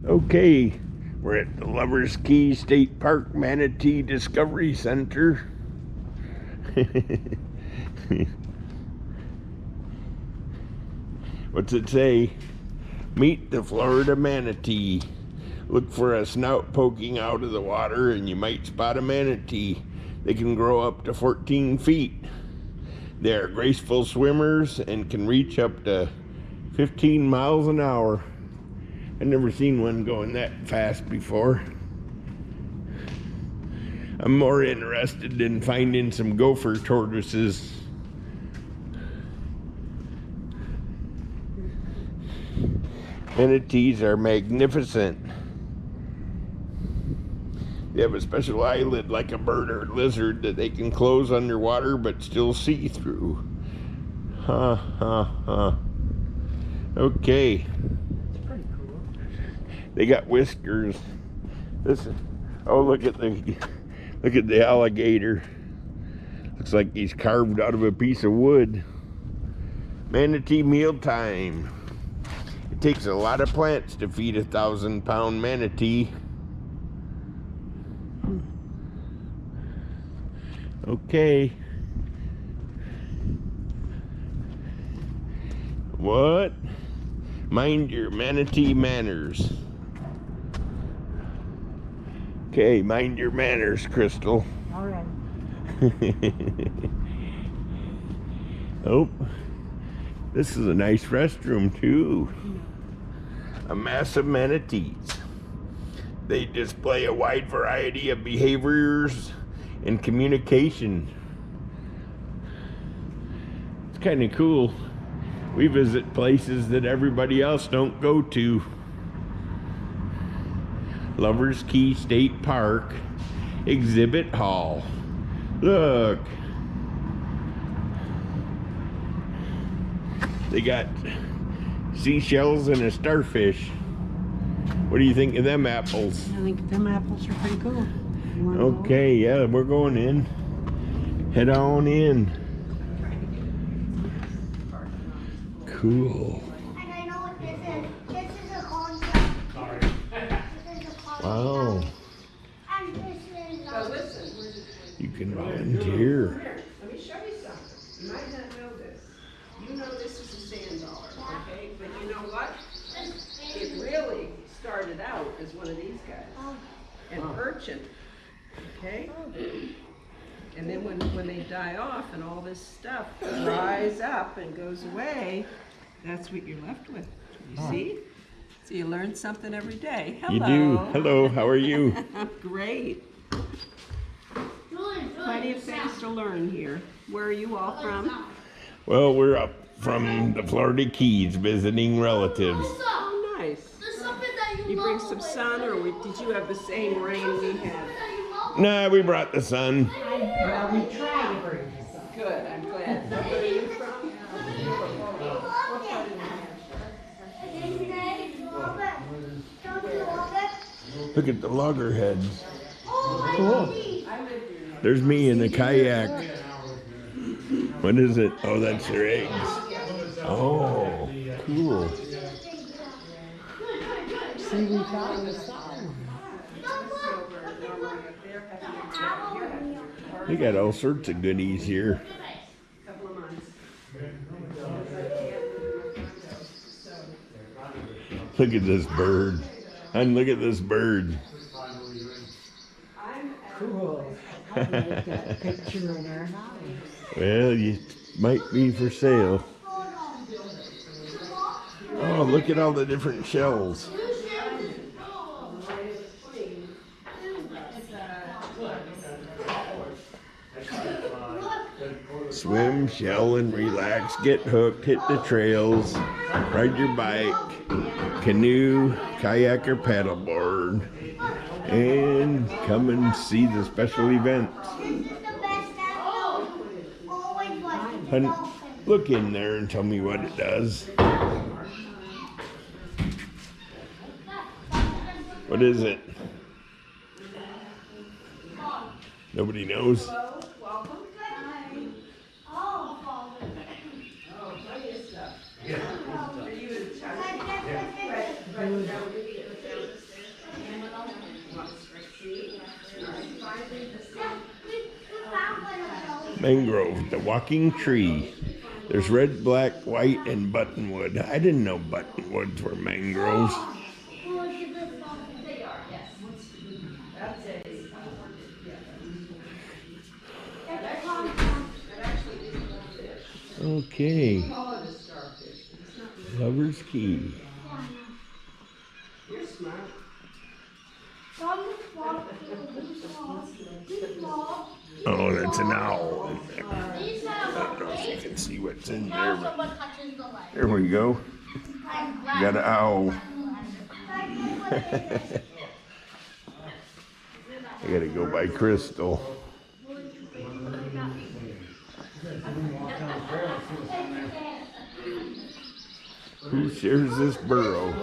Okay, we're at the Lovers Key State Park Manatee Discovery Center. What's it say? Meet the Florida manatee. Look for a snout poking out of the water and you might spot a manatee. They can grow up to 14 feet. They are graceful swimmers and can reach up to 15 miles an hour. I've never seen one going that fast before. I'm more interested in finding some gopher tortoises. Manatees are magnificent. They have a special eyelid like a bird or lizard that they can close underwater but still see through. Ha ha ha. Okay. Pretty cool. They got whiskers. Listen. Oh, look at the alligator. Looks like he's carved out of a piece of wood. Manatee mealtime. It takes a lot of plants to feed 1,000-pound manatee. Okay. What? Mind your manatee manners. Okay, mind your manners, Crystal. All right. Oh, this is a nice restroom too. A mass of manatees. They display a wide variety of behaviors and communication. It's kind of cool. We visit places that everybody else don't go to. Lovers Key State Park Exhibit Hall. Look. They got seashells and a starfish. What do you think of them apples? I think them apples are pretty cool. You wanna go? Okay, yeah, we're going in. Head on in. Cool. And I know what this is. This is a concept. This is a concept. Wow. And this is So listen, You can volunteer. here, let me show you something. You might not know this. You know this is a sand dollar, okay? But you know what? It really started out as one of these guys. An urchin, okay? And then when they die off and all this stuff dries up and goes away, that's what you're left with. You see? So you learn something every day. Hello. You do. Hello, how are you? Great. Plenty of things to learn here. Where are you all from? Well, we're up from the Florida Keys visiting relatives. Oh, nice. You bring some sun, or did you have the same rain we had? Nah, we brought the sun. Well, we try to bring this up. Good, I'm glad. Where are you from? Look at the loggerheads. Cool. There's me in the kayak. What is it? Oh, that's their eggs. Oh, cool. See, we thought it was something. They got all sorts of goodies here. Couple of months. Look at this bird. And look at this bird. Cool. I'll make that picture in our house. Well, you might be for sale. Oh, look at all the different shells. Swim, shell, and relax. Get hooked, hit the trails, ride your bike, canoe, kayak, or paddleboard, and come and see the special events. Honey, look in there and tell me what it does. What is it? Nobody knows. Mangrove, the walking tree. There's red, black, white, and buttonwood. I didn't know buttonwoods were mangroves. Okay. Lover's Key. You're smart. Oh, that's an owl in there. I don't know if you can see what's in there, but there we go. Got an owl. I gotta go by Crystal. Who shares this burrow?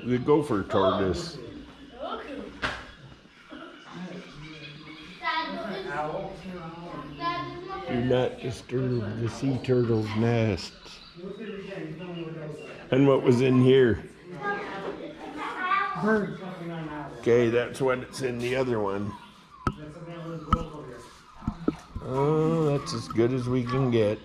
The gopher tortoise. Do not disturb the sea turtle's nest. And what was in here? Bird. Okay, that's what's in the other one. Oh, that's as good as we can get.